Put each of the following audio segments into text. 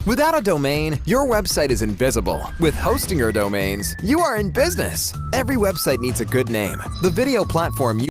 Without a domain, your website is invisible. With hosting your domains, you are in business. Every website needs a good name. The video platform you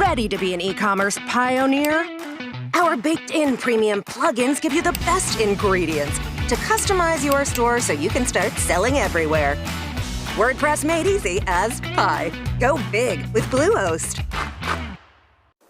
Ready to be an e-commerce pioneer? Our baked-in premium plugins give you the best ingredients to customize your store so you can start selling everywhere. WordPress made easy as pie. Go big with Bluehost.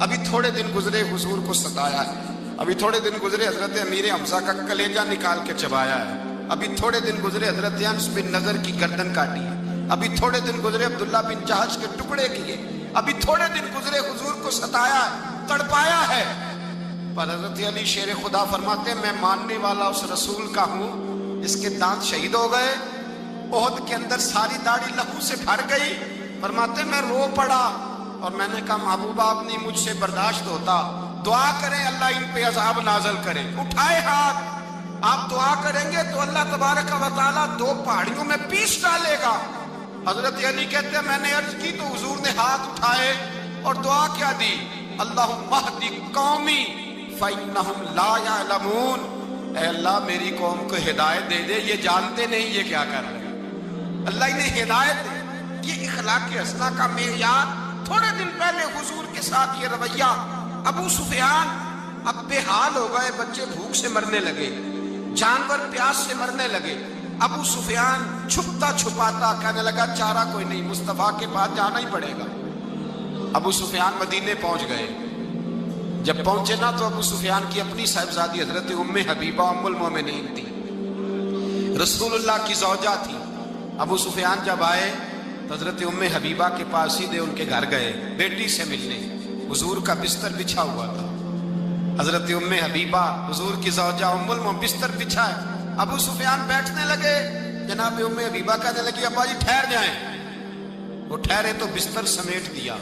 ابھی تھوڑے دن گزرے حضور کو ستایا ہے، ابھی تھوڑے دن گزرے حضرت امیر حمزہ کا کلیجہ نکال کے چبایا ہے، ابھی تھوڑے دن گزرے حضرت انس بن نضر کی گردن کاٹی ہے، ابھی تھوڑے دن گزرے عبداللہ بن جہش کے ٹکڑے کیے، ابھی تھوڑے دن گزرے حضور کو ستایا ہے، تڑپایا ہے۔ پر حضرت علی شیر خدا فرماتے ہیں میں ماننے والا اس رسول کا ہوں جس کے دانت شہید ہو گئے، احد کے اندر ساری داڑھی لہو سے بھر گئی۔ فرماتے ہیں میں رو پڑا اور میں نے کہا محبوبہ اب نہیں مجھ سے برداشت ہوتا، دعا کریں اللہ ان پہ عذاب نازل کرے۔ اٹھائے ہاتھ، آپ دعا کریں گے تو اللہ تبارک و تعالیٰ دو پہاڑیوں میں پیس ڈالے گا۔ حضرت علی کہتے ہیں میں نے عرض کی تو حضور نے ہاتھ اٹھائے اور دعا کیا دی، اللہم اہدی قومی فإنہم لا یعلمون، اے اللہ میری قوم کو ہدایت دے دے، یہ جانتے نہیں یہ کیا کر رہے ہیں، اللہ انہیں ہدایت دے۔ یہ اخلاق حسنہ کا معیار۔ تھوڑے دن پہلے حضور کے ساتھ یہ رویہ، ابو سفیان اب بے حال ہو گئے، بچے بھوک سے مرنے لگے، جانور پیاس سے مرنے لگے۔ ابو سفیان چھپتا چھپاتا کہنے لگا چارہ کوئی نہیں، مصطفیٰ کے پاس جانا ہی پڑے گا۔ ابو سفیان مدینے پہنچ گئے، جب پہنچے نا تو ابو سفیان کی اپنی صاحبزادی حضرت ام حبیبہ ام المومنین تھی، رسول اللہ کی زوجہ تھی۔ ابو سفیان جب آئے تو حضرت ام حبیبہ کے پاس سیدھے ان کے گھر گئے بیٹی سے ملنے۔ حضور کا بستر بچھا ہوا تھا، حضرت ام حبیبہ حضور کی زوجہ ام المومنین بستر بچھا ہے۔ ابو سفیان بیٹھنے لگے، جناب ام حبیبہ کہنے لگی ابا جی ٹھہر جائیں۔ وہ ٹھہرے تو بستر سمیٹ دیا،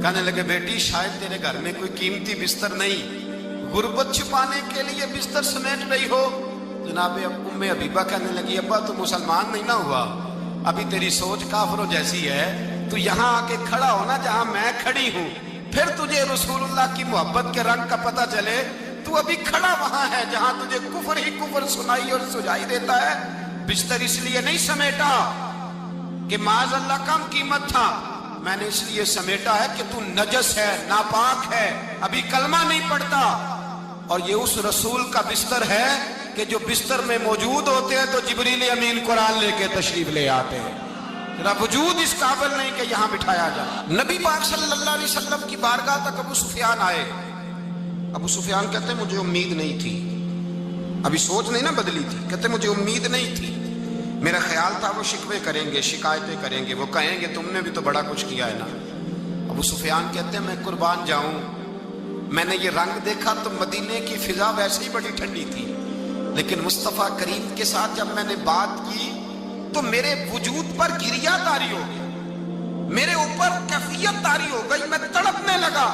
کہنے لگے بیٹی شاید تیرے گھر میں کوئی قیمتی بستر نہیں، غربت چھپانے کے لیے بستر سمیٹ رہی ہو۔ جناب ام حبیبہ کہنے لگی ابا تو مسلمان نہیں نہ ہوا، ابھی تیری سوچ کافروں جیسی ہے، تو یہاں آ کے کھڑا ہونا جہاں میں کھڑی ہوں، پھر تجھے رسول اللہ کی محبت کے رنگ کا پتہ چلے۔ تو ابھی کھڑا وہاں ہے جہاں تجھے کفر ہی کفر سنائی اور سجائی دیتا ہے۔ بستر اس لیے نہیں سمیٹا کہ معاذ اللہ کم قیمت تھا، میں نے اس لیے سمیٹا ہے کہ تو نجس ہے، ناپاک ہے، ابھی کلمہ نہیں پڑھتا۔ اور یہ اس رسول کا بستر ہے کہ جو بستر میں موجود ہوتے ہیں تو جبریل امین قرآن لے کے تشریف لے آتے ہیں، ذرا وجود اس قابل نہیں کہ یہاں بٹھایا جائے۔ نبی پاک صلی اللہ علیہ وسلم کی بارگاہ تک ابو سفیان آئے۔ ابو سفیان کہتے ہیں مجھے امید نہیں تھی، ابھی سوچ نہیں نہ بدلی تھی، کہتے مجھے امید نہیں تھی، میرا خیال تھا وہ شکوے کریں گے، شکایتیں کریں گے، وہ کہیں گے تم نے بھی تو بڑا کچھ کیا ہے نا۔ ابو سفیان کہتے ہیں میں قربان جاؤں، میں نے یہ رنگ دیکھا تو مدینے کی فضا ویسے ہی بڑی ٹھنڈی تھی، لیکن مصطفیٰ کریم کے ساتھ جب میں نے بات کی تو میرے وجود پر گریہ طاری ہو گئی، میرے اوپر کیفیت طاری ہو گئی، میں تڑپنے لگا۔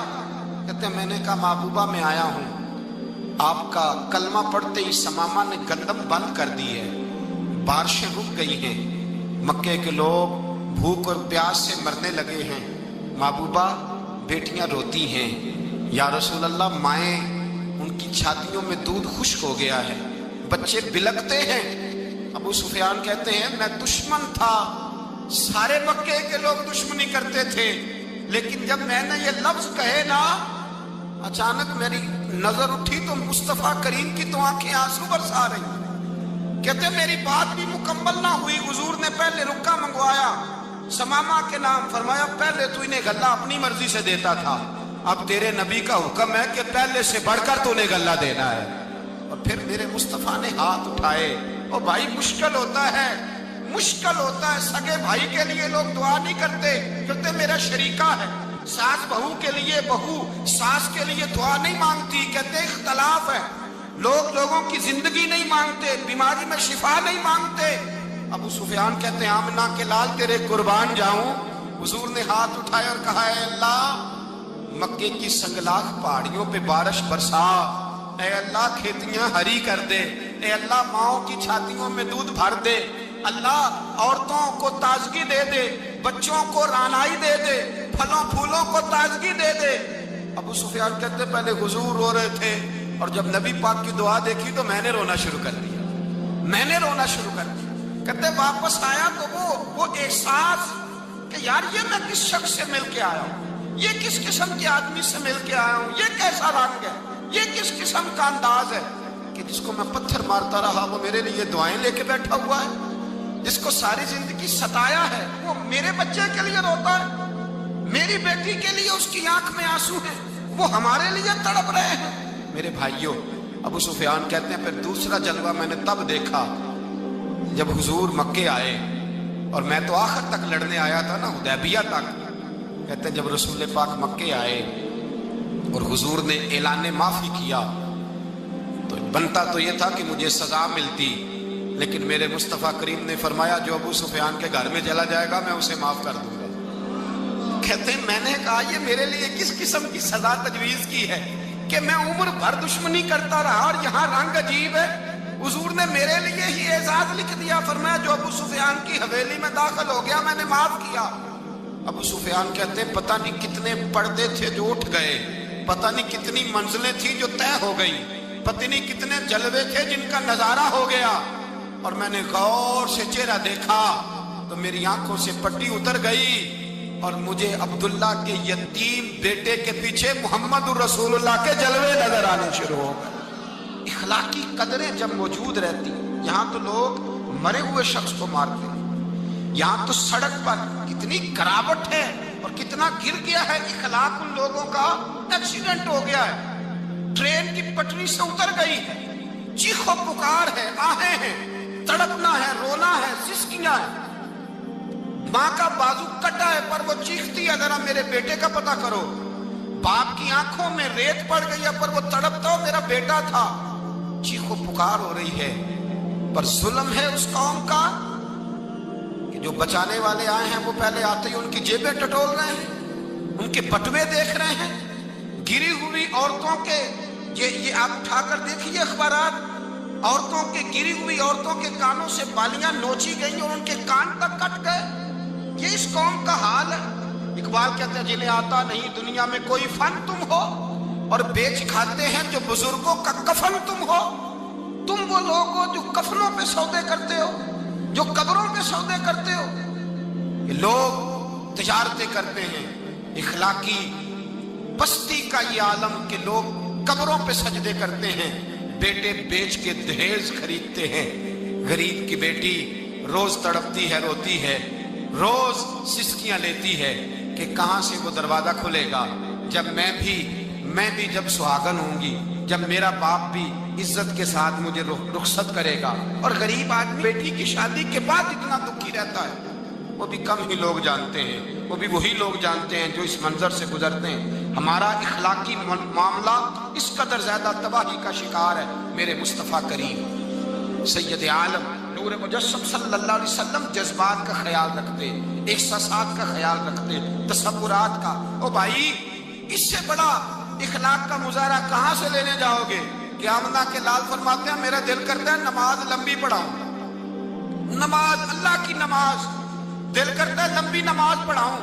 کہتے ہیں میں نے کہا محبوبہ میں آیا ہوں، آپ کا کلمہ پڑھتے ہی سمامہ نے گندم بند کر دی ہے، بارشیں رک گئی ہیں، مکے کے لوگ بھوک اور پیاس سے مرنے لگے ہیں، محبوبہ بیٹیاں روتی ہیں، یا رسول اللہ مائیں ان کی چھاتیوں میں دودھ خشک ہو گیا ہے، بچے بلکتے ہیں۔ ابو سفیان کہتے ہیں میں دشمن تھا، سارے مکے کے لوگ دشمنی کرتے تھے، لیکن جب میں نے یہ لفظ کہے نا اچانک میری نظر اٹھی تو مصطفیٰ کریم کی تو آنکھیں آنسو برسا رہی۔ کہتے میری بات بھی مکمل نہ ہوئی، حضور نے پہلے رکا منگوایا، سمامہ کے نام فرمایا، پہلے تو انہیں غلہ اپنی مرضی سے دیتا تھا، اب تیرے نبی کا حکم ہے کہ پہلے سے بڑھ کر تو انہیں غلہ دینا ہے۔ اور پھر میرے مصطفیٰ نے ہاتھ اٹھائے۔ اور بھائی مشکل ہوتا ہے، مشکل ہوتا ہے، سگے بھائی کے لیے لوگ دعا نہیں کرتے، کہتے میرا شریکہ ہے، ساس بہو کے لیے بہو ساس کے لیے دعا نہیں مانگتی، کہتے اختلاف ہے، لوگ لوگوں کی زندگی نہیں مانگتے، بیماری میں شفا نہیں مانگتے۔ ابو سفیان کہتے ہیں آمنہ کے لال تیرے قربان جاؤں۔ حضور نے ہاتھ اٹھائے اور کہا اے اللہ مکے کی سنگلاخ پہاڑیوں پہ بارش برسا، اے اللہ کھیتیاں ہری کر دے، اے اللہ ماؤں کی چھاتیوں میں دودھ بھر دے، اللہ عورتوں کو تازگی دے دے، بچوں کو رانائی دے دے، پھلوں پھولوں کو تازگی دے دے۔ ابو سفیان کہتے پہلے حضور رو رہے تھے اور جب نبی پاک کی دعا دیکھی تو میں نے رونا شروع کر دیا، میں نے رونا شروع کر دیا۔ کہتے واپس آیا تو وہ احساس کہ یار یہ میں کس شخص سے مل کے آیا ہوں، یہ کس قسم کے آدمی سے مل کے آیا ہوں، یہ کیسا رنگ ہے، یہ کس قسم کا انداز ہے کہ جس کو میں پتھر مارتا رہا وہ میرے لیے دعائیں لے کے بیٹھا ہوا ہے، جس کو ساری زندگی ستایا ہے وہ میرے بچے کے لیے روتا ہے۔ میری بیٹی کے لیے اس کی آنکھ میں آنسو ہیں, وہ ہمارے لیے تڑپ رہے ہیں. میرے بھائیوں, ابو سفیان کہتے ہیں پھر دوسرا جلوہ میں نے تب دیکھا جب حضور مکے آئے, اور میں تو آخر تک لڑنے آیا تھا نا, حدیبیہ تک. کہتے ہیں جب رسول پاک مکے آئے اور حضور نے اعلان معافی کیا تو بنتا تو یہ تھا کہ مجھے سزا ملتی, لیکن میرے مصطفیٰ کریم نے فرمایا جو ابو سفیان کے گھر میں چلا جائے گا میں اسے معاف کر دوں گا. کہتے ہیں میں نے کہا یہ میرے لیے کس قسم کی سزا تجویز کی ہے کہ میں عمر بھر دشمنی کرتا رہا اور یہاں رنگ عجیب ہے. حضور نے میرے لیے ہی اعزاز لکھ دیا, فرمایا جو ابو سفیان کی حویلی میں داخل ہو گیا میں نے معاف کیا. ابو سفیان کہتے ہیں پتہ نہیں کتنے پردے تھے جو اٹھ گئے, پتہ نہیں کتنی منزلیں تھیں جو طے ہو گئی, پتہ نہیں کتنے جلوے تھے جن کا نظارہ ہو گیا. اور میں نے غور سے چہرہ دیکھا تو میری آنکھوں سے پٹی اتر گئی اور مجھے عبداللہ کے یتیم بیٹے کے پیچھے محمد الرسول اللہ کے جلوے نظر آنے شروع ہو گئے. اخلاقی قدریں جب موجود رہتی, یہاں تو لوگ مرے ہوئے شخص کو مارتے ہیں, یہاں تو سڑک پر کتنی گراوٹ ہے اور کتنا گر گیا ہے. اخلاق ان لوگوں کا ایکسیڈنٹ ہو گیا ہے, ٹرین کی پٹری سے اتر گئی ہے, چیخ و پکار ہے, آہیں ہیں, تڑپنا ہے, رونا ہے, سسکیاں ہیں. ماں کا بازو کٹا ہے پر وہ چیختی ہے ذرا میرے بیٹے کا پتہ کرو. باپ کی آنکھوں میں ریت پڑ گئی ہے پر وہ تڑپتا ہو میرا بیٹا تھا. چیخ و پکار ہو رہی ہے, پر ظلم ہے اس قوم کا کہ جو بچانے والے آئے ہیں وہ پہلے آتے ہی ان کی جیبیں ٹٹول رہے ہیں, ان کے بٹوے دیکھ رہے ہیں, گری ہوئی عورتوں کے, یہ آپ اٹھا کر دیکھیے اخبارات, عورتوں کے گری ہوئی عورتوں کے کانوں سے بالیاں نوچی گئی اور ان کے کان تک کٹ گئے. یہ اس قوم کا حال ہے. اقبال کہتے ہیں جنہیں آتا نہیں دنیا میں کوئی فن تم ہو اور بیچ کھاتے ہیں جو بزرگوں کا کفن تم ہو. تم وہ لوگ ہو جو کفنوں پہ سودے کرتے ہو, جو قبروں پہ سودے کرتے ہو. یہ لوگ تجارتیں کرتے ہیں, اخلاقی پستی کا یہ عالم کہ لوگ قبروں پہ سجدے کرتے ہیں, بیٹے بیچ کے دہیز خریدتے ہیں. غریب کی بیٹی روز تڑپتی ہے, روتی ہے, روز سسکیاں لیتی ہے کہ کہاں سے وہ دروازہ کھلے گا جب میں بھی جب سہاگن ہوں گی, جب میرا باپ بھی عزت کے ساتھ مجھے رخصت کرے گا. اور غریب آدمی بیٹی کی شادی کے بعد اتنا دکھی رہتا ہے, وہ بھی کم ہی لوگ جانتے ہیں, وہ بھی وہی لوگ جانتے ہیں جو اس منظر سے گزرتے ہیں. ہمارا اخلاقی معاملہ اس قدر زیادہ تباہی کا شکار ہے. میرے مصطفیٰ کریم سید عالم نور مجسم صلی اللہ علیہ وسلم جذبات کا خیال رکھتے, احساسات کا خیال رکھتے, تصورات کا. او بھائی اس سے بڑا اخلاق کا مظاہرہ کہاں سے لینے جاؤ گے؟ کہ آمنہ کے لال فرماتے ہیں میرا دل کرتا ہے نماز لمبی پڑھاؤں, نماز اللہ کی نماز, دل کرتا ہے لمبی نماز پڑھاؤں,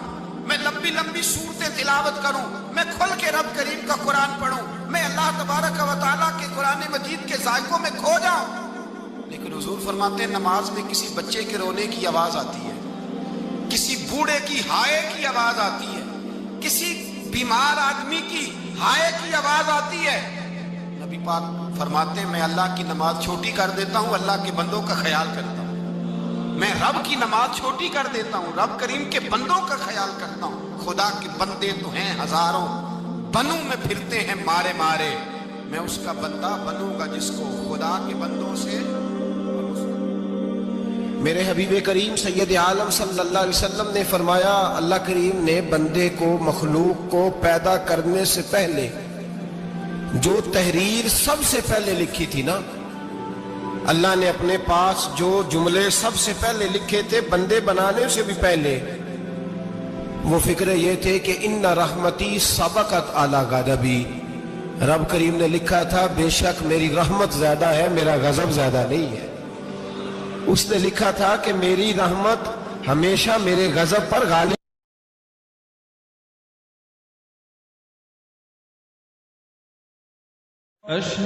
میں لمبی لمبی صورتیں تلاوت کروں, میں کھل کے رب کریم کا قرآن پڑھوں, میں اللہ تبارک و تعالیٰ کے قرآن مجید کے ذائقوں میں کھو جاؤں. لیکن حضور فرماتے ہیں نماز میں کسی بچے کے رونے کی آواز آتی ہے, کسی بوڑھے کی ہائے کی آواز آتی ہے, کسی بیمار آدمی کی ہائے کی آواز آتی ہے. نبی پاک فرماتے ہیں میں اللہ کی نماز چھوٹی کر دیتا ہوں, اللہ کے بندوں کا خیال کرتا ہوں. میں رب کی نماز چھوٹی کر دیتا ہوں, رب کریم کے بندوں کا خیال کرتا ہوں. خدا کے بندے تو ہیں ہزاروں, بنوں میں پھرتے ہیں مارے مارے, میں اس کا بندہ بنوں گا جس کو خدا کے بندوں سے. میرے حبیب کریم سید عالم صلی اللہ علیہ وسلم نے فرمایا اللہ کریم نے بندے کو, مخلوق کو پیدا کرنے سے پہلے جو تحریر سب سے پہلے لکھی تھی نا, اللہ نے اپنے پاس جو جملے سب سے پہلے لکھے تھے بندے بنانے سے بھی پہلے, وہ فکر یہ تھے کہ ان رحمتی سبقت اعلی غضبی. رب کریم نے لکھا تھا بے شک میری رحمت زیادہ ہے, میرا غضب زیادہ نہیں ہے. اس نے لکھا تھا کہ میری رحمت ہمیشہ میرے غضب پر غالب